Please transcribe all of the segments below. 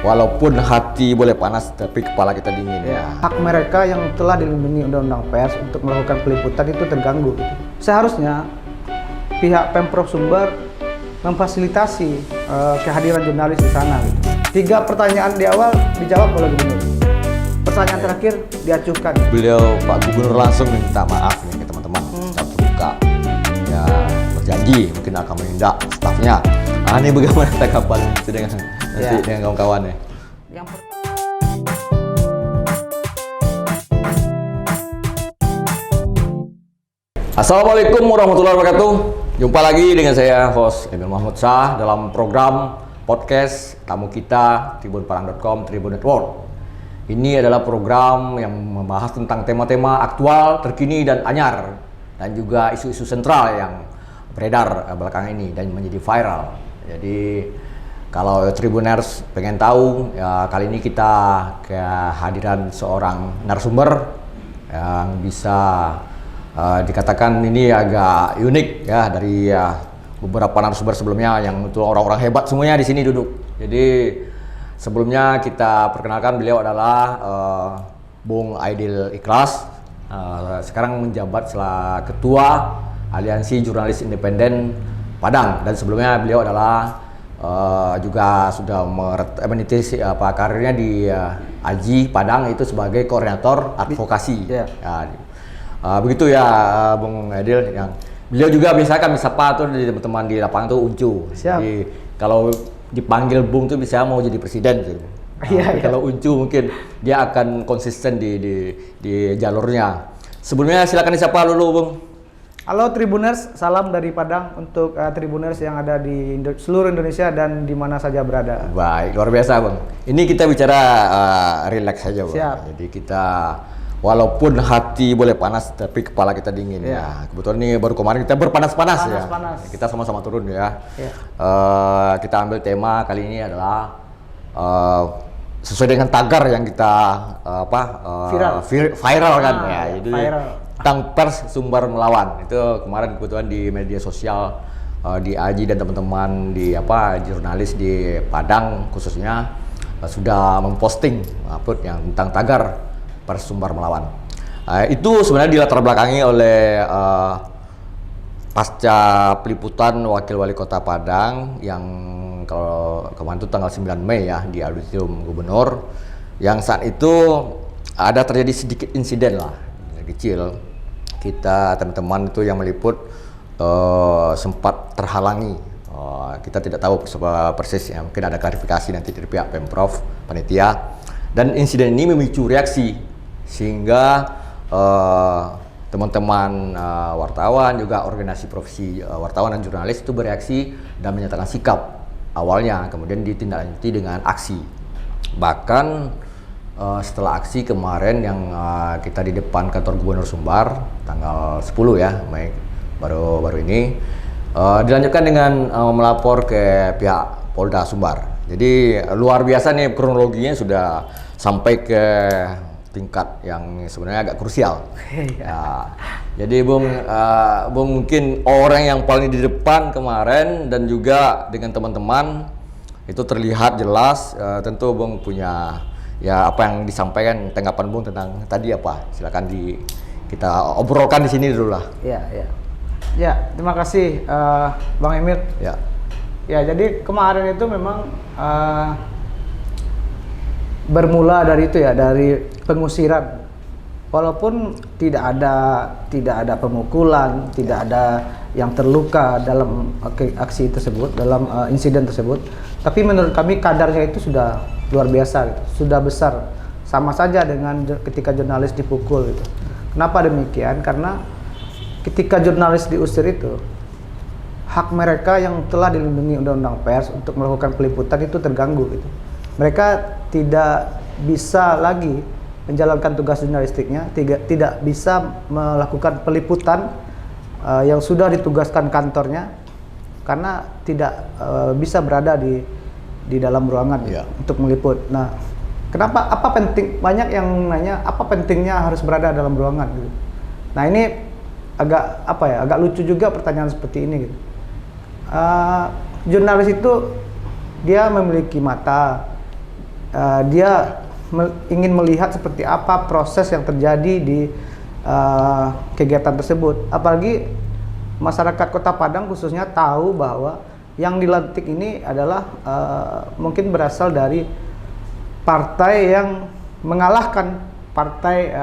Walaupun hati boleh panas, tapi kepala kita dingin ya. Hak mereka yang telah dilindungi Undang-Undang Pers untuk melakukan peliputan itu terganggu. Seharusnya pihak Pemprov Sumber memfasilitasi kehadiran jurnalis di sana. 3 pertanyaan di awal dijawab oleh gubernur. Pertanyaan terakhir diacuhkan. Beliau Pak Gubernur langsung minta maaf nih ke teman-teman, terbuka. Ya berjanji mungkin akan menindak stafnya. Ini bagaimana tanggapan itu dengan nanti dengan kawan-kawannya? Assalamualaikum warahmatullahi wabarakatuh. Jumpa lagi dengan saya host Emil Mahmud Shah dalam program podcast tamu kita tribunparang.com Tribun Network. Ini adalah program yang membahas tentang tema-tema aktual, terkini dan anyar, dan juga isu-isu sentral yang beredar belakangan ini dan menjadi viral. Jadi kalau Tribuners pengen tahu, ya kali ini kita kehadiran seorang narasumber yang bisa dikatakan ini agak unik ya dari beberapa narasumber sebelumnya yang itu orang-orang hebat semuanya di sini duduk. Jadi sebelumnya kita perkenalkan beliau adalah Bung Aidil Ikhlas, sekarang menjabat selaku Ketua Aliansi Jurnalis Independen Padang, dan sebelumnya beliau adalah juga sudah meniti karirnya di AJI Padang itu sebagai koordinator advokasi. Begitu ya Bung Aidil, yang beliau juga biasa kami sapa tuh di teman-teman di lapangan tuh Uncu. Siap. Jadi kalau dipanggil Bung tuh bisa mau jadi presiden gitu. Kalau Uncu mungkin dia akan konsisten di jalurnya. Sebelumnya silakan disapa dulu Bung. Halo Tribuners, salam dari Padang untuk Tribuners yang ada di seluruh Indonesia dan di mana saja berada. Baik, luar biasa Bang. Ini kita bicara relax saja Bang. Siap. Jadi kita walaupun hati boleh panas, tapi kepala kita dingin ya. Kebetulan ini baru kemarin kita berpanas-panas ya. Kita sama-sama turun ya. Kita ambil tema kali ini adalah sesuai dengan tagar yang kita viral kan ya. Jadi tentang pers sumber melawan. Itu kemarin kebetulan di media sosial di AJI dan teman-teman di jurnalis di Padang khususnya sudah memposting upload yang tentang tagar pers sumber melawan. Itu sebenarnya dilatar belakangi oleh pasca peliputan Wakil Wali Kota Padang yang kalau kemarin itu tanggal 9 Mei ya di auditorium Gubernur, yang saat itu ada terjadi sedikit insiden lah kecil. Kita teman-teman itu yang meliput sempat terhalangi. Kita tidak tahu persis ya, mungkin ada klarifikasi nanti dari pihak Pemprov panitia, dan insiden ini memicu reaksi sehingga teman-teman wartawan juga organisasi profesi wartawan dan jurnalis itu bereaksi dan menyatakan sikap awalnya, kemudian ditindaklanjuti dengan aksi. Bahkan setelah aksi kemarin yang kita di depan kantor Gubernur Sumbar tanggal 10 ya Mei baru ini dilanjutkan dengan melapor ke pihak Polda Sumbar. Jadi luar biasa nih kronologinya, sudah sampai ke tingkat yang sebenarnya agak krusial. Jadi Bung mungkin orang yang paling di depan kemarin, dan juga dengan teman-teman itu terlihat jelas. Tentu Bung punya ya apa yang disampaikan, tanggapan Bung tentang tadi apa? Silakan kita obrolkan di sini dulu lah. Ya, terima kasih Bang Emil. Ya, jadi kemarin itu memang bermula dari itu ya, dari pengusiran. Walaupun tidak ada pemukulan, tidak ada yang terluka dalam aksi tersebut, dalam insiden tersebut, tapi menurut kami kadarnya itu sudah luar biasa gitu, sudah besar, sama saja dengan ketika jurnalis dipukul gitu. Kenapa demikian? Karena ketika jurnalis diusir itu, hak mereka yang telah dilindungi Undang-Undang Pers untuk melakukan peliputan itu terganggu gitu. Mereka tidak bisa lagi menjalankan tugas jurnalistiknya, tidak bisa melakukan peliputan yang sudah ditugaskan kantornya, karena tidak bisa berada di dalam ruangan untuk meliput. Nah, kenapa? Apa penting? Banyak yang nanya apa pentingnya harus berada dalam ruangan gitu. Nah, ini agak lucu juga pertanyaan seperti ini gitu. Jurnalis itu dia memiliki mata, dia ingin melihat seperti apa proses yang terjadi di kegiatan tersebut. Apalagi masyarakat Kota Padang khususnya tahu bahwa yang dilantik ini adalah mungkin berasal dari partai yang mengalahkan partai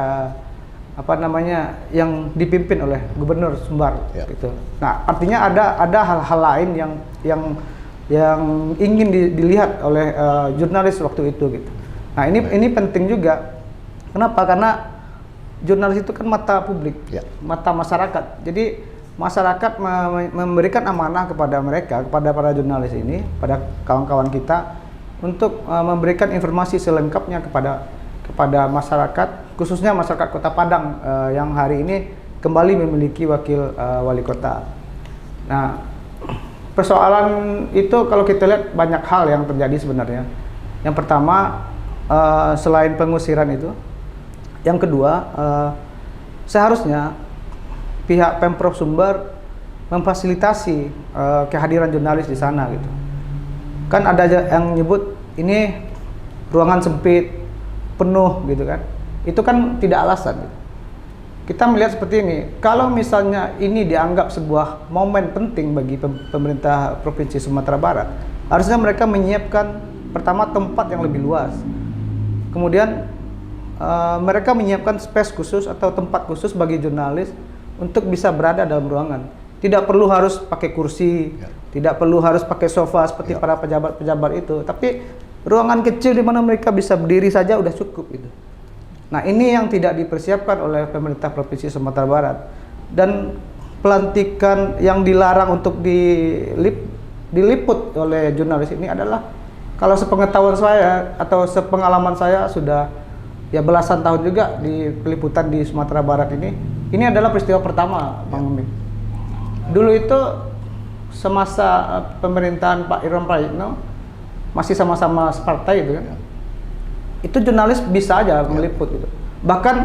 yang dipimpin oleh Gubernur Sumbar gitu. Nah, artinya ada hal-hal lain yang ingin dilihat oleh jurnalis waktu itu gitu. Nah, ini penting juga. Kenapa? Karena jurnalis itu kan mata publik, mata masyarakat. Jadi masyarakat memberikan amanah kepada mereka, kepada para jurnalis ini, pada kawan-kawan kita untuk memberikan informasi selengkapnya kepada masyarakat, khususnya masyarakat Kota Padang yang hari ini kembali memiliki wakil wali kota. Nah, persoalan itu kalau kita lihat banyak hal yang terjadi sebenarnya. Yang pertama, selain pengusiran itu, yang kedua, seharusnya pihak Pemprov Sumbar memfasilitasi kehadiran jurnalis di sana gitu. Kan ada yang nyebut ini ruangan sempit, penuh gitu kan. Itu kan tidak alasan gitu. Kita melihat seperti ini, kalau misalnya ini dianggap sebuah momen penting bagi pemerintah Provinsi Sumatera Barat, harusnya mereka menyiapkan pertama tempat yang lebih luas. Kemudian mereka menyiapkan space khusus atau tempat khusus bagi jurnalis untuk bisa berada dalam ruangan. Tidak perlu harus pakai kursi, tidak perlu harus pakai sofa seperti para pejabat-pejabat itu, tapi ruangan kecil di mana mereka bisa berdiri saja udah cukup gitu. Nah, ini yang tidak dipersiapkan oleh pemerintah Provinsi Sumatera Barat. Dan pelantikan yang dilarang untuk diliput oleh jurnalis ini adalah, kalau sepengetahuan saya atau sepengalaman saya sudah ya belasan tahun juga di peliputan di Sumatera Barat ini adalah peristiwa pertama, Bang Amin. Dulu itu semasa pemerintahan Pak Irwan Prayitno, masih sama-sama separtai itu kan, itu jurnalis bisa aja meliput gitu. Bahkan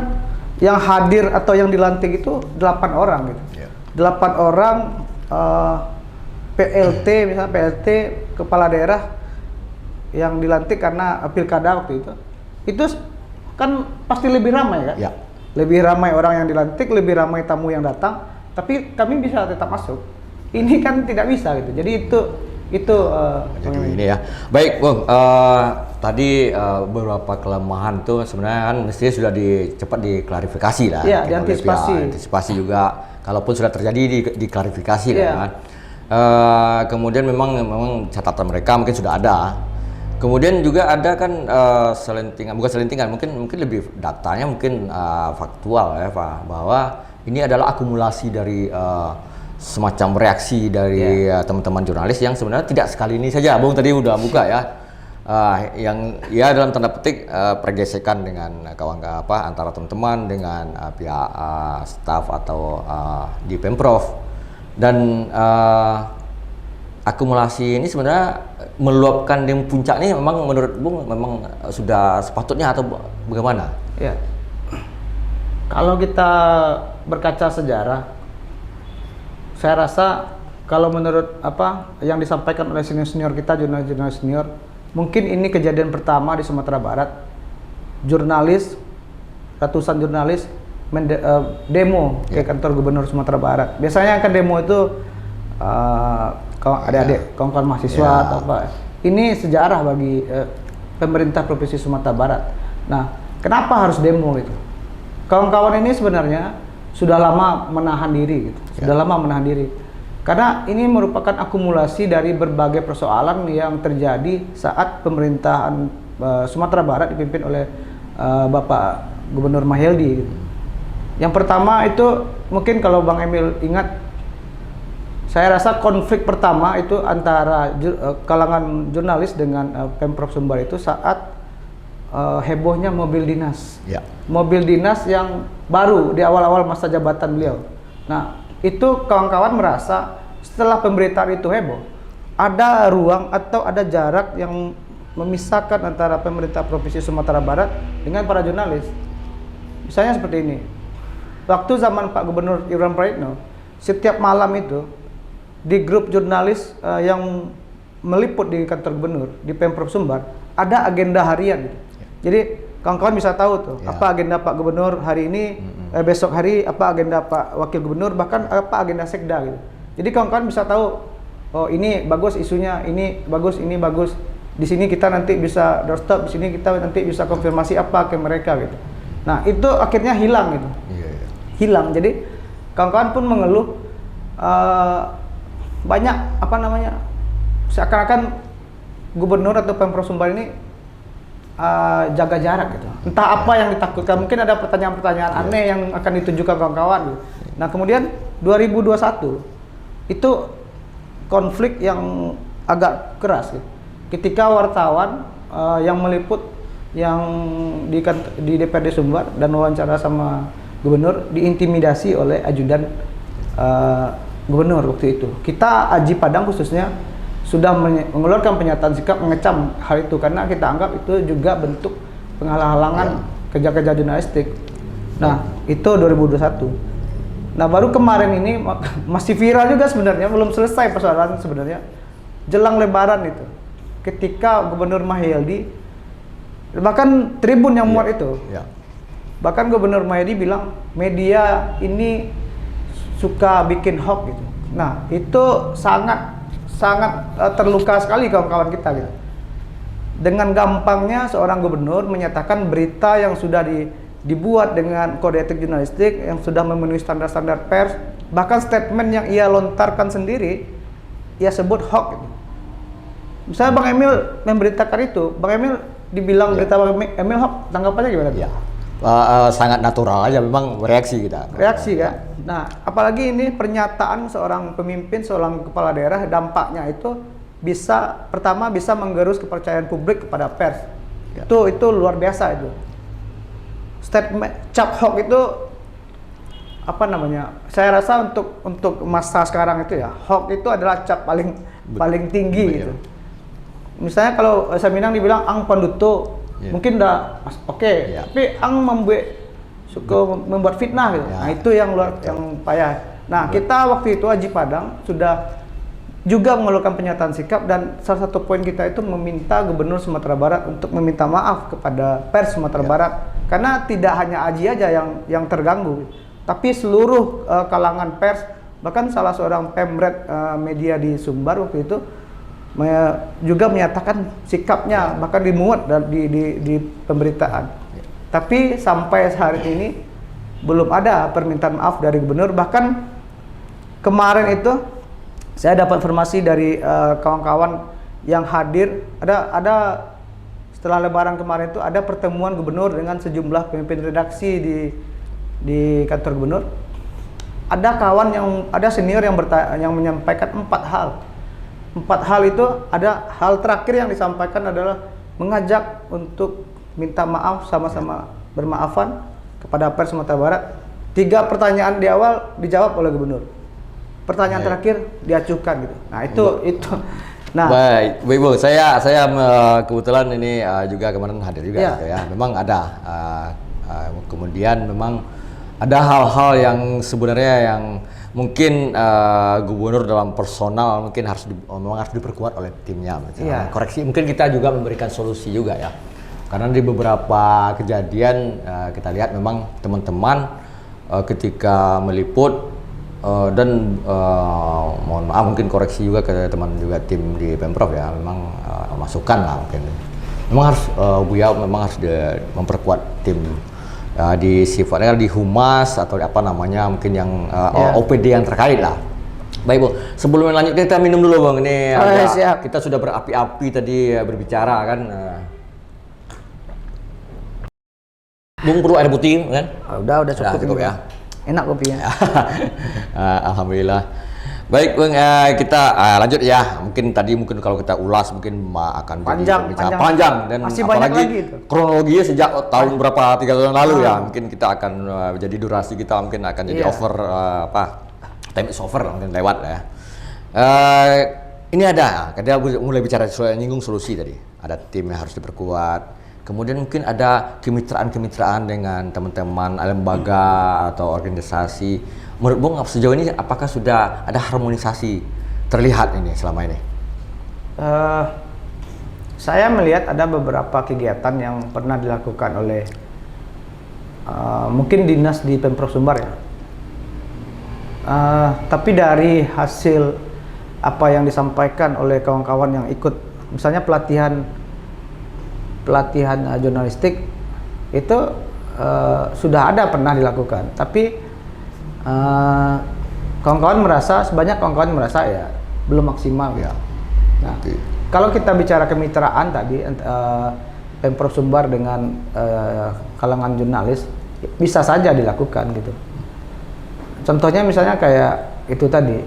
yang hadir atau yang dilantik itu 8 orang gitu. 8 orang PLT, misalnya PLT kepala daerah yang dilantik karena pilkada waktu itu kan pasti lebih ramai kan? Lebih ramai orang yang dilantik, lebih ramai tamu yang datang, tapi kami bisa tetap masuk. Ini kan tidak bisa gitu. Jadi itu jadi ini ya. Baik, Bung. Tadi beberapa kelemahan tuh sebenarnya kan mestinya sudah cepat diklarifikasi lah. Iya, diantisipasi. Antisipasi juga. Kalaupun sudah terjadi diklarifikasi kan. Kemudian memang catatan mereka mungkin sudah ada. Kemudian juga ada kan selentingan, mungkin lebih datanya mungkin faktual ya Pak, bahwa ini adalah akumulasi dari semacam reaksi dari teman-teman jurnalis yang sebenarnya tidak sekali ini saja. Bung tadi udah buka ya, yang ya dalam tanda petik pergesekan dengan antara teman-teman dengan pihak staf atau di Pemprov, dan akumulasi ini sebenarnya meluapkan di puncak ini memang menurut Bung memang sudah sepatutnya atau bagaimana? Ya, kalau kita berkaca sejarah, saya rasa kalau menurut apa yang disampaikan oleh senior kita, jurnalis senior, mungkin ini kejadian pertama di Sumatera Barat. Ratusan jurnalis demo ke kantor Gubernur Sumatera Barat. Biasanya kan demo itu adik-adik kawan-kawan mahasiswa atau apa. Ini sejarah bagi pemerintah Provinsi Sumatera Barat. Nah, kenapa harus demo gitu? Kawan-kawan ini sebenarnya sudah lama menahan diri gitu. Karena ini merupakan akumulasi dari berbagai persoalan yang terjadi saat pemerintahan Sumatera Barat dipimpin oleh Bapak Gubernur Mahyeldi gitu. Yang pertama itu mungkin kalau Bang Emil ingat, saya rasa konflik pertama itu antara kalangan jurnalis dengan Pemprov Sumbar itu saat hebohnya mobil dinas. Mobil dinas yang baru di awal-awal masa jabatan beliau. Nah, itu kawan-kawan merasa setelah pemberitaan itu heboh, ada ruang atau ada jarak yang memisahkan antara pemerintah Provinsi Sumatera Barat dengan para jurnalis. Misalnya seperti ini. Waktu zaman Pak Gubernur Irwan Prayitno, setiap malam itu di grup jurnalis yang meliput di kantor gubernur di Pemprov Sumbar, ada agenda harian gitu. Jadi kawan-kawan bisa tahu tuh apa agenda Pak Gubernur hari ini, besok hari apa agenda Pak Wakil Gubernur, bahkan apa agenda Sekda gitu. Jadi kawan-kawan bisa tahu, oh ini bagus isunya, ini bagus, ini bagus. Di sini kita nanti bisa doorstop, di sini kita nanti bisa konfirmasi apa ke mereka gitu. Nah itu akhirnya hilang gitu, hilang. Jadi kawan-kawan pun mengeluh banyak apa namanya, seakan-akan Gubernur atau Pemprov Sumbar ini jaga jarak gitu. Entah apa yang ditakutkan, mungkin ada pertanyaan-pertanyaan aneh yang akan ditunjukkan kawan-kawan gitu. Nah kemudian 2021 itu konflik yang agak keras gitu. Ketika wartawan yang meliput yang di DPRD Sumbar dan wawancara sama Gubernur diintimidasi oleh ajudan Gubernur waktu itu. Kita Aji Padang khususnya sudah mengeluarkan pernyataan sikap mengecam hal itu karena kita anggap itu juga bentuk penghalang-halangan kerja-kerja jurnalistik. Nah, itu 2021. Nah, baru kemarin ini masih viral juga sebenarnya, belum selesai persoalan sebenarnya. Jelang Lebaran itu. Ketika Gubernur Mahyildi, bahkan Tribun yang muat itu. Bahkan Gubernur Mahyildi bilang media ini suka bikin hoax gitu. Nah, itu sangat terluka sekali kawan-kawan kita gitu. Dengan gampangnya seorang gubernur menyatakan berita yang sudah dibuat dengan kode etik jurnalistik yang sudah memenuhi standar-standar pers, bahkan statement yang ia lontarkan sendiri ia sebut hoax gitu. Misalnya Bang Emil memberitakan itu, Bang Emil dibilang berita Bang Emil hoax, tanggapannya gimana? Sangat natural aja, memang reaksi kita. Reaksi kan? Nah, apalagi ini pernyataan seorang pemimpin, seorang kepala daerah, dampaknya itu bisa, pertama bisa menggerus kepercayaan publik kepada pers. Itu luar biasa itu. Statement cap hoax itu apa namanya? Saya rasa untuk masa sekarang itu ya, hoax itu adalah cap paling tinggi gitu. Misalnya kalau saya Minang dibilang ang panduto, mungkin udah oke, tapi ang membuat fitnah gitu. Nah, itu yang payah. Nah, kita waktu itu Aji Padang sudah juga mengeluarkan pernyataan sikap dan salah satu poin kita itu meminta Gubernur Sumatera Barat untuk meminta maaf kepada pers Sumatera Barat karena tidak hanya Aji aja yang terganggu, tapi seluruh kalangan pers, bahkan salah seorang pemret media di Sumbar waktu itu juga menyatakan sikapnya, bahkan dimuat di pemberitaan. Tapi sampai hari ini belum ada permintaan maaf dari Gubernur. Bahkan kemarin itu saya dapat informasi dari kawan-kawan yang hadir, ada setelah Lebaran kemarin itu ada pertemuan Gubernur dengan sejumlah pemimpin redaksi di kantor Gubernur. Ada kawan ada senior yang menyampaikan 4 hal. 4 hal itu, ada hal terakhir yang disampaikan adalah mengajak untuk minta maaf, sama-sama bermaafan kepada pers Sumatera Barat. 3 pertanyaan di awal dijawab oleh Gubernur. Pertanyaan terakhir diacuhkan gitu. Nah, itu. Nah, baik Bu, saya kebetulan ini juga kemarin hadir juga gitu ya. Memang ada kemudian memang ada hal-hal yang sebenarnya yang mungkin Gubernur dalam personal mungkin memang harus diperkuat oleh timnya. Koreksi, mungkin kita juga memberikan solusi juga ya. Karena di beberapa kejadian kita lihat memang teman-teman ketika meliput dan mohon maaf mungkin koreksi juga ke teman juga tim di Pemprov ya, memang masukan lah mungkin. Memang harus Buya memang harus memperkuat tim di sifatnya di humas atau apa namanya mungkin yang OPD yang terkait lah. Baik Bu, sebelum lanjut kita minum dulu Bang, ini kita sudah berapi-api tadi berbicara kan. Bung perlu air putih kan? Udah cukup ya. Enak kopinya. Alhamdulillah. Baik Bang, kita lanjut ya. Mungkin kalau kita ulas mungkin akan panjang dan masih apalagi kronologinya sejak tahun berapa 3 tahun lalu ya. Mungkin kita akan jadi durasi kita mungkin akan jadi over time is over mungkin lewat ya. Ini kita mulai bicara nyinggung solusi tadi. Ada tim yang harus diperkuat. Kemudian mungkin ada kemitraan dengan teman-teman lembaga atau organisasi. Menurut Bung sejauh ini apakah sudah ada harmonisasi terlihat ini selama ini? Saya melihat ada beberapa kegiatan yang pernah dilakukan oleh mungkin dinas di Pemprov Sumbar ya. Tapi dari hasil apa yang disampaikan oleh kawan-kawan yang ikut, misalnya pelatihan jurnalistik itu sudah ada pernah dilakukan, tapi sebanyak kawan-kawan merasa ya belum maksimal ya. Nah, kalau kita bicara kemitraan tadi Pemprov Sumbar dengan kalangan jurnalis bisa saja dilakukan gitu. Contohnya misalnya kayak itu tadi,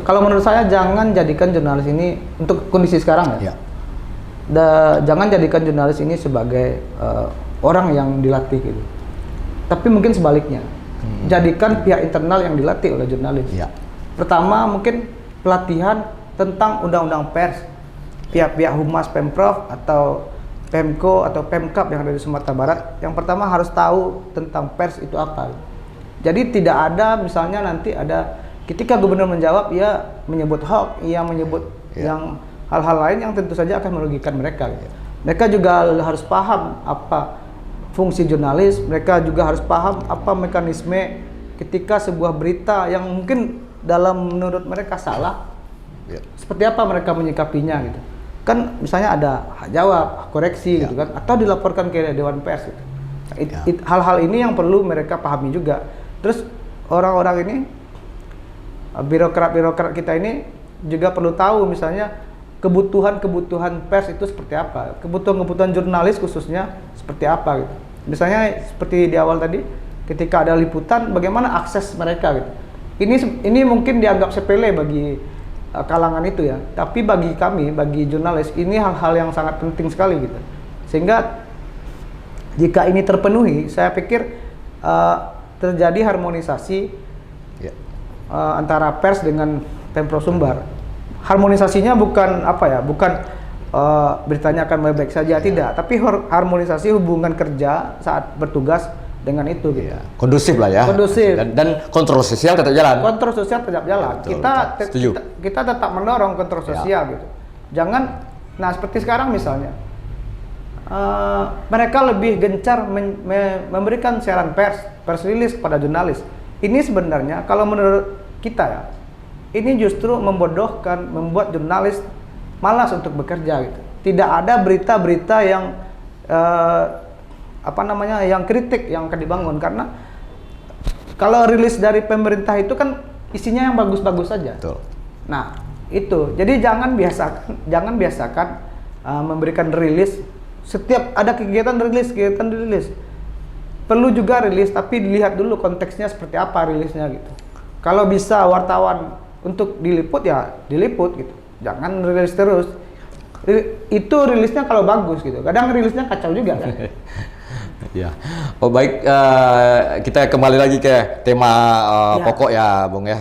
kalau menurut saya jangan jadikan jurnalis ini untuk kondisi sekarang ya. Jangan jadikan jurnalis ini sebagai orang yang dilatih gitu. Tapi mungkin sebaliknya, jadikan pihak internal yang dilatih oleh jurnalis. Pertama mungkin pelatihan tentang undang-undang pers, pihak-pihak humas Pemprov atau Pemko atau Pemkap yang ada di Sumatera Barat. Yang pertama harus tahu tentang pers itu apa. Jadi tidak ada misalnya nanti ada ketika gubernur menjawab ia menyebut hoax, ia menyebut yang hal-hal lain yang tentu saja akan merugikan mereka. Mereka juga harus paham apa fungsi jurnalis, mereka juga harus paham apa mekanisme ketika sebuah berita yang mungkin menurut mereka salah, seperti apa mereka menyikapinya gitu. Kan misalnya ada hak jawab, hak koreksi gitu kan, atau dilaporkan ke Dewan Pers gitu. Hal-hal ini yang perlu mereka pahami juga. Terus orang-orang ini, birokrat-birokrat kita ini juga perlu tahu misalnya kebutuhan pers itu seperti apa, kebutuhan jurnalis khususnya seperti apa gitu. Misalnya seperti di awal tadi, ketika ada liputan, bagaimana akses mereka gitu. Ini mungkin dianggap sepele bagi kalangan itu ya, tapi bagi kami, bagi jurnalis, ini hal-hal yang sangat penting sekali gitu. Sehingga jika ini terpenuhi, saya pikir terjadi harmonisasi antara pers dengan Pemprov Sumbar. Harmonisasinya bukan beritanya akan baik-baik saja, tidak, tapi harmonisasi hubungan kerja saat bertugas dengan itu gitu. Kondusif lah ya. Kondusif. Dan kontrol sosial tetap jalan. Kontrol sosial tetap jalan. Kita tetap mendorong kontrol sosial gitu. Jangan, seperti sekarang misalnya, mereka lebih gencar memberikan siaran pers rilis kepada jurnalis. Ini sebenarnya kalau menurut kita ya, ini justru membodohkan, membuat jurnalis malas untuk bekerja gitu. Tidak ada berita-berita yang yang kritik yang akan dibangun, karena kalau rilis dari pemerintah itu kan isinya yang bagus-bagus saja. Betul. Nah, itu. Jadi jangan biasakan memberikan rilis setiap ada kegiatan rilis. Perlu juga rilis, tapi dilihat dulu konteksnya seperti apa rilisnya gitu. Kalau bisa wartawan untuk diliput ya diliput gitu, jangan rilis terus. Itu rilisnya kalau bagus gitu, kadang rilisnya kacau juga kan. Ya, baik, kita kembali lagi ke tema pokok ya Bung ya,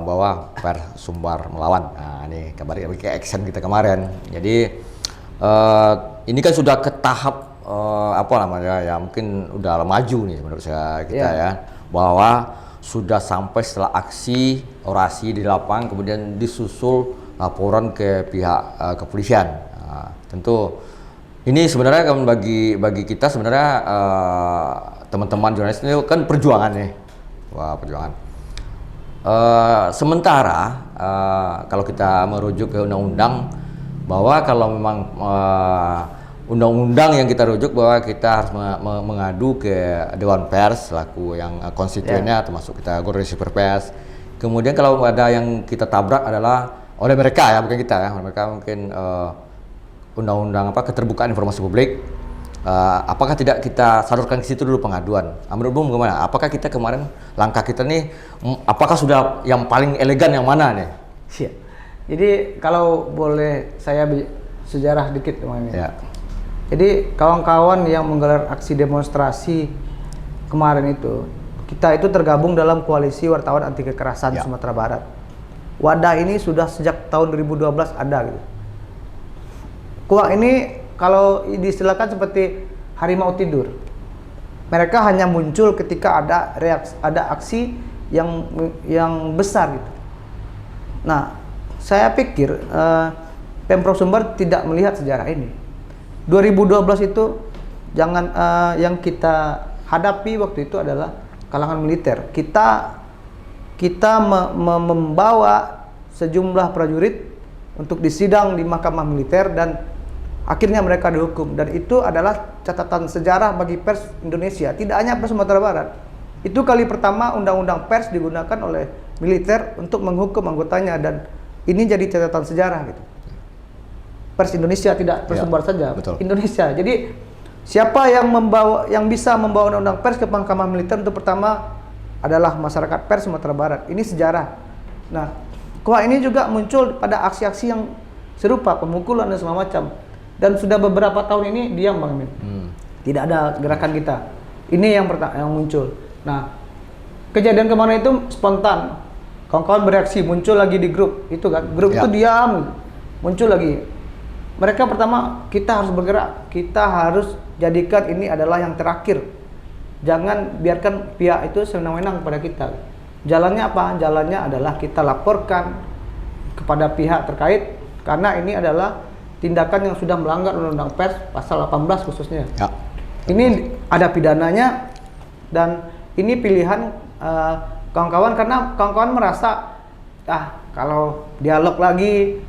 bahwa Pers Sumbar melawan. Nah ini kembali ke action kita kemarin. Jadi ini kan sudah ke tahap ya mungkin udah maju nih menurut saya kita ya, bahwa sudah sampai setelah aksi orasi di lapangan, kemudian disusul laporan ke pihak kepolisian. Tentu ini sebenarnya kan bagi kita sebenarnya teman-teman jurnalis ini kan perjuangan nih, perjuangan. Sementara kalau kita merujuk ke undang-undang, bahwa kalau memang undang-undang yang kita rujuk bahwa kita harus mengadu ke Dewan Pers selaku yang konstituennya, termasuk kita Koordinasi Pers. Kemudian kalau ada yang kita tabrak adalah oleh mereka ya, bukan kita ya, mereka mungkin undang-undang keterbukaan informasi publik. Apakah tidak kita salurkan ke situ dulu pengaduan? Menurut Bung bagaimana? Apakah kita kemarin langkah kita nih, apakah sudah yang paling elegan yang mana nih? Siap. Jadi kalau boleh saya sejarah dikit teman-teman. Ya. Jadi kawan-kawan yang menggelar aksi demonstrasi kemarin itu, kita itu tergabung dalam koalisi wartawan anti kekerasan Sumatera Barat. Wadah ini sudah sejak tahun 2012 ada gitu. Kuak ini kalau diistilahkan seperti harimau tidur. Mereka hanya muncul ketika ada aksi yang besar gitu. Nah, saya pikir Pemprov Sumbar tidak melihat sejarah ini. 2012 itu yang kita hadapi waktu itu adalah kalangan militer. Kita membawa sejumlah prajurit untuk disidang di Mahkamah Militer dan akhirnya mereka dihukum. Dan itu adalah catatan sejarah bagi pers Indonesia, tidak hanya pers Sumatera Barat. Itu kali pertama undang-undang pers digunakan oleh militer untuk menghukum anggotanya, dan ini jadi catatan sejarah gitu. Pers Indonesia, tidak pers Sumbar saja, betul. Indonesia. Jadi siapa yang bisa membawa undang-undang pers ke Mahkamah Militer untuk pertama adalah masyarakat pers Sumatera Barat. Ini sejarah. Nah, KUHA ini juga muncul pada aksi-aksi yang serupa, pemukulan dan segala macam. Dan sudah beberapa tahun ini diam, Bang Emil. Tidak ada gerakan kita. Ini yang muncul. Nah, kejadian kemarin itu spontan. Kawan-kawan bereaksi, muncul lagi di grup itu kan. Grup itu diam, muncul lagi. Mereka pertama, kita harus bergerak, kita harus jadikan ini adalah yang terakhir. Jangan biarkan pihak itu sewenang-wenang kepada kita. Jalannya apa? Jalannya adalah kita laporkan kepada pihak terkait, karena ini adalah tindakan yang sudah melanggar Undang-Undang Pers pasal 18 khususnya. Ya. Ini ada pidananya, dan ini pilihan kawan-kawan, karena kawan-kawan merasa kalau dialog lagi,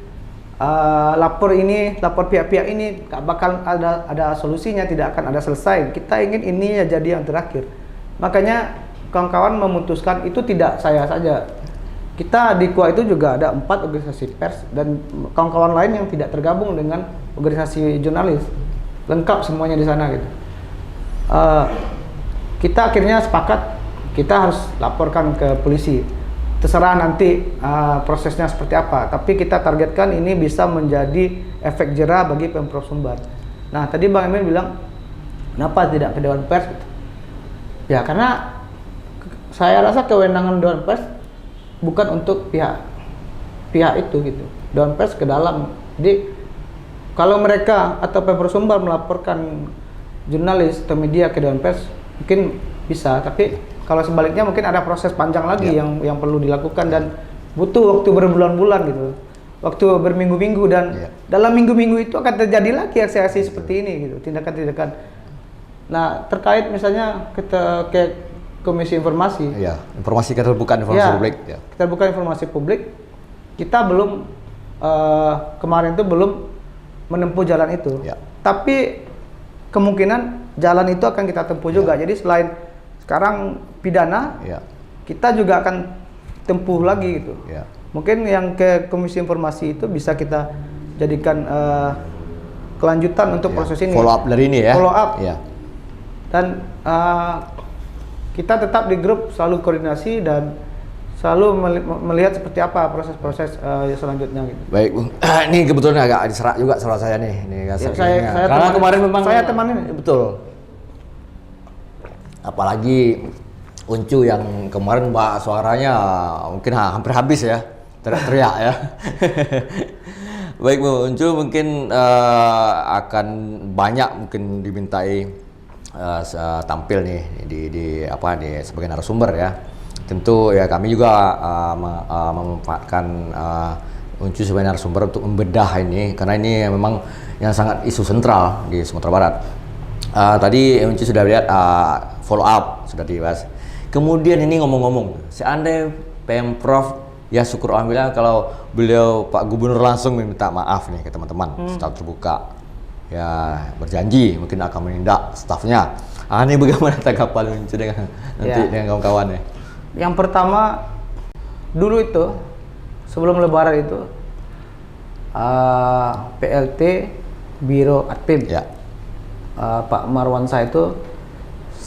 lapor pihak-pihak ini gak bakal ada solusinya, tidak akan ada selesai. Kita ingin ini jadi yang terakhir. Makanya kawan-kawan memutuskan, itu tidak saya saja. Kita di KUHA itu juga ada 4 organisasi pers dan kawan-kawan lain yang tidak tergabung dengan organisasi jurnalis. Lengkap semuanya di sana gitu. Kita akhirnya sepakat kita harus laporkan ke polisi. Terserah nanti prosesnya seperti apa, tapi kita targetkan ini bisa menjadi efek jera bagi Pemprov Sumbar. Nah, tadi Bang Emil bilang, kenapa tidak ke Dewan Pers? Ya, karena saya rasa kewenangan Dewan Pers bukan untuk pihak itu gitu. Dewan Pers ke dalam. Jadi kalau mereka atau Pemprov Sumbar melaporkan jurnalis atau media ke Dewan Pers, mungkin bisa, tapi kalau sebaliknya mungkin ada proses panjang lagi yang perlu dilakukan dan butuh waktu berbulan-bulan gitu, waktu berminggu-minggu, dan dalam minggu-minggu itu akan terjadi lagi aksi-aksi seperti ini gitu, tindakan-tindakan. Nah, terkait misalnya ke Komisi Informasi, informasi keterbukaan informasi publik, keterbukaan informasi publik, kita belum kemarin itu belum menempuh jalan itu, tapi kemungkinan jalan itu akan kita tempuh juga. Jadi selain sekarang pidana, kita juga akan tempuh lagi gitu. Mungkin yang ke Komisi Informasi itu bisa kita jadikan kelanjutan untuk proses ini. Follow up dari ini ya. Follow up. Dan kita tetap di grup selalu koordinasi dan selalu melihat seperti apa proses-proses selanjutnya gitu. Baik, Bung. Ini kebetulan agak diserak juga suara saya nih. Saya karena kemarin memang saya temanin. Betul. Apalagi Uncu yang kemarin Mbak suaranya mungkin hampir habis ya, teriak-teriak ya. Baik Bu Uncu, mungkin akan banyak mungkin dimintai tampil nih di sebagai narasumber ya. Tentu ya kami juga memanfaatkan Uncu sebagai narasumber untuk membedah ini, karena ini memang yang sangat isu sentral di Sumatera Barat. Tadi Uncu sudah lihat follow up sudah dibahas. Kemudian ini ngomong-ngomong, seandainya Pemprov, ya syukur alhamdulillah kalau beliau Pak Gubernur langsung minta maaf nih ke teman-teman secara terbuka, ya berjanji mungkin akan menindak stafnya. Ini bagaimana tanggapan Uncu dengan nanti dengan kawan-kawan ya? Yang pertama dulu itu sebelum Lebaran itu PLT Biro Adpim Pak Marwansyah itu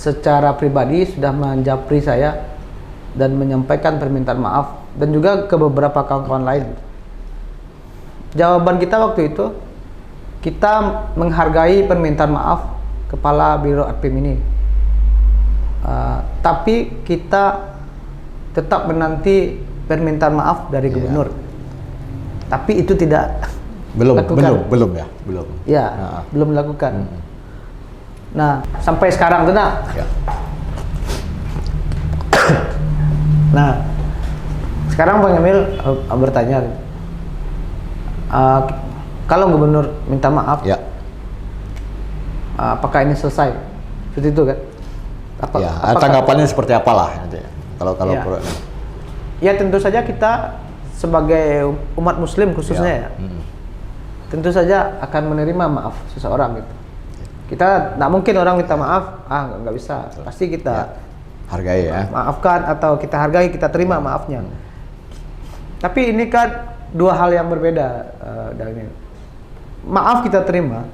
secara pribadi sudah menjapri saya dan menyampaikan permintaan maaf, dan juga ke beberapa kawan-kawan lain. Jawaban kita waktu itu, kita menghargai permintaan maaf Kepala Biro Adpim ini, tapi kita tetap menanti permintaan maaf dari Gubernur. Tapi itu tidak belum dilakukan. belum. Belum dilakukan. Nah, sampai sekarang tuh nah. Nah, sekarang Bang Emil bertanya, kalau gubernur minta maaf, Ya. apakah ini selesai? Seperti itu kan? Ya, Apakah- tanggapannya seperti apalah nanti. Kalau Ya. Ya tentu saja kita sebagai umat Muslim khususnya ya, tentu saja akan menerima maaf seseorang gitu. Kita nggak mungkin orang minta maaf, nggak bisa. Pasti kita hargai ya. maafkan atau kita hargai, kita terima maafnya. Tapi ini kan dua hal yang berbeda, Daniel. Maaf kita terima,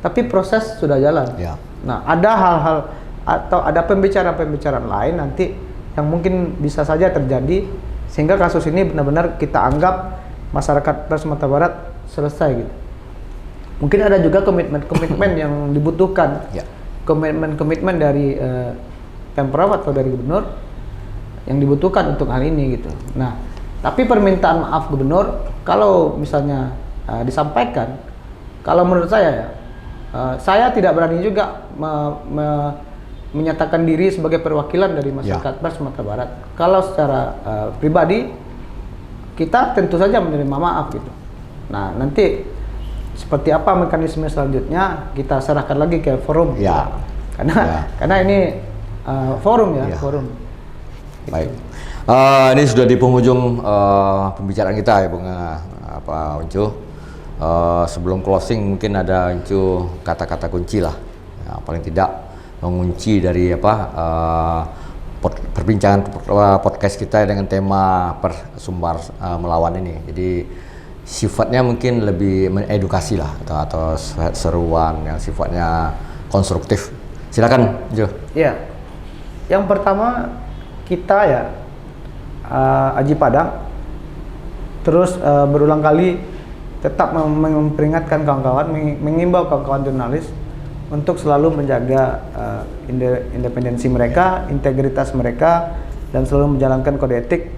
tapi proses sudah jalan. Ya. Nah, ada hal-hal atau ada pembicaraan-pembicaraan lain nanti yang mungkin bisa saja terjadi sehingga kasus ini benar-benar kita anggap masyarakat Pers Sumatera Barat selesai gitu. Mungkin ada juga komitmen-komitmen yang dibutuhkan, Ya. komitmen-komitmen dari Pemprov atau dari gubernur yang dibutuhkan untuk hal ini gitu. Nah, tapi permintaan maaf gubernur kalau misalnya disampaikan, kalau menurut saya ya, saya tidak berani juga menyatakan diri sebagai perwakilan dari masyarakat Pers Sumatera Barat. Kalau secara pribadi kita tentu saja menerima maaf gitu. Nah, nanti seperti apa mekanisme selanjutnya kita serahkan lagi ke forum. Ya. Karena ini forum ya, Ya. forum. Baik. Ini sudah di penghujung pembicaraan kita ya, Bung Uncu. Sebelum closing mungkin ada Uncu kata-kata kunci lah. Ya, paling tidak mengunci dari perbincangan podcast kita dengan tema Persumbar melawan ini. Jadi sifatnya mungkin lebih mengedukasi lah atau seruan yang sifatnya konstruktif. Silakan, Jo. Ya. Yang pertama kita ya Aji Padang terus berulang kali tetap memperingatkan kawan-kawan, mengimbau kawan-kawan jurnalis untuk selalu menjaga independensi mereka, integritas mereka, dan selalu menjalankan kode etik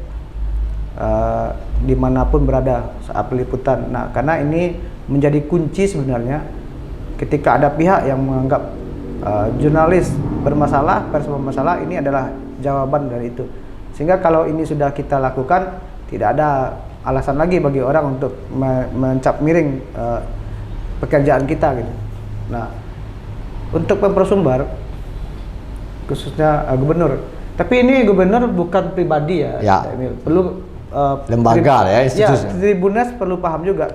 dimanapun berada saat peliputan. Nah, karena ini menjadi kunci sebenarnya ketika ada pihak yang menganggap jurnalis bermasalah, pers bermasalah, ini adalah jawaban dari itu. Sehingga kalau ini sudah kita lakukan, tidak ada alasan lagi bagi orang untuk mencap miring pekerjaan kita gitu. Nah, untuk Pemprov Sumbar khususnya gubernur, tapi ini gubernur bukan pribadi ya, Emil. Perlu lembaga ya, institusi. Ya, Tribuners perlu paham juga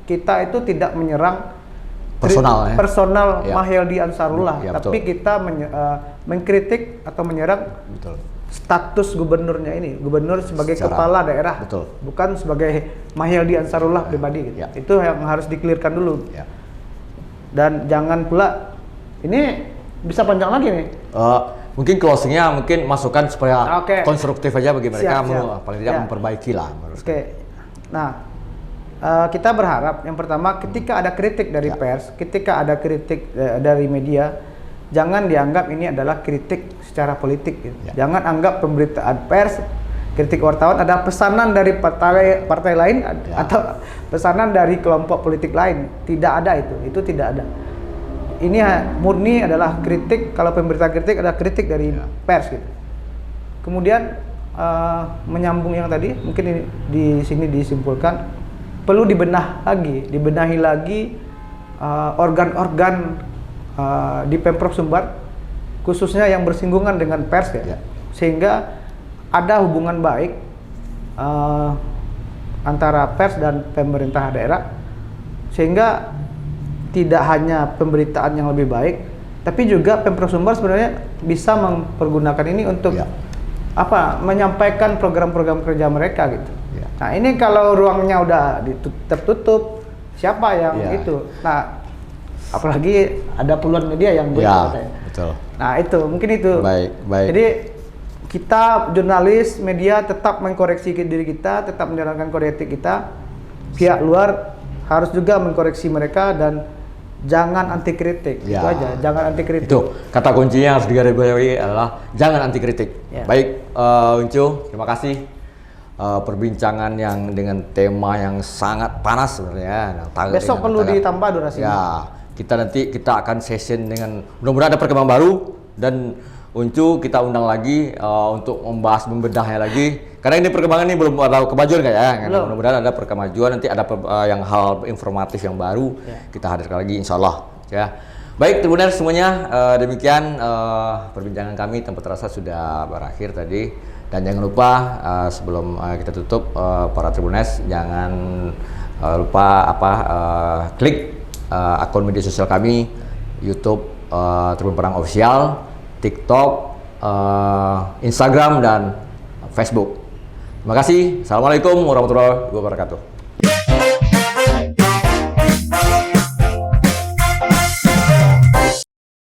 kita itu tidak menyerang personal ya. Mahyildi Ansarullah, Ya, tapi betul. kita mengkritik atau menyerang status gubernurnya ini, gubernur sebagai kepala daerah, bukan sebagai Mahyildi Ansarullah pribadi. Gitu. Ya. Itu yang harus dikelirkan dulu. Ya. Dan jangan pula ini bisa panjang lagi nih. Mungkin closingnya mungkin masukan supaya Oke. konstruktif aja bagi mereka, Siap. paling tidak Ya. memperbaiki lah. Oke. Nah, kita berharap yang pertama ketika ada kritik dari pers, ketika ada kritik dari media, jangan dianggap ini adalah kritik secara politik. Gitu. Ya. Jangan anggap pemberitaan pers, kritik wartawan ada pesanan dari partai lain atau pesanan dari kelompok politik lain. Tidak ada itu tidak ada. Ini murni adalah kritik. Kalau pemberitaan kritik adalah kritik dari pers gitu. Kemudian menyambung yang tadi, mungkin ini, di sini disimpulkan perlu dibenahi lagi organ-organ di Pemprov Sumbar khususnya yang bersinggungan dengan pers ya. Sehingga ada hubungan baik antara pers dan pemerintah daerah, sehingga tidak hanya pemberitaan yang lebih baik, tapi juga Pemprov Sumbar sebenarnya bisa mempergunakan ini untuk menyampaikan program-program kerja mereka gitu. Nah, ini kalau ruangnya udah tertutup, siapa yang itu? Nah, apalagi ada puluhan media yang katanya. Betul. Nah, itu mungkin itu. Baik. Jadi kita jurnalis media tetap mengkoreksi diri kita, tetap menjalankan kode etik kita. Pihak luar harus juga mengkoreksi mereka dan jangan anti kritik. Itu aja, jangan anti kritik. Itu kata kuncinya harus digarisbawahi adalah jangan anti kritik. Baik, Uncu, terima kasih perbincangan yang dengan tema yang sangat panas sebenarnya. Besok perlu ditambah durasinya. Ya, kita akan session dengan mudah-mudahan ada perkembangan baru, dan Uncu kita undang lagi untuk membahas membedahnya lagi. Karena ini perkembangan ini belum ada kemajuan kayak ya. Mudah-mudahan ada perkemajuan, nanti ada yang hal informatif yang baru kita hadirkan lagi insya Allah ya. Baik Tribuners semuanya, demikian perbincangan kami tempat terasa sudah berakhir tadi. Dan jangan lupa sebelum kita tutup para Tribuners jangan lupa klik akun media sosial kami, YouTube Tribun Padang Official, TikTok, Instagram dan Facebook. Terima kasih. Assalamualaikum warahmatullahi wabarakatuh.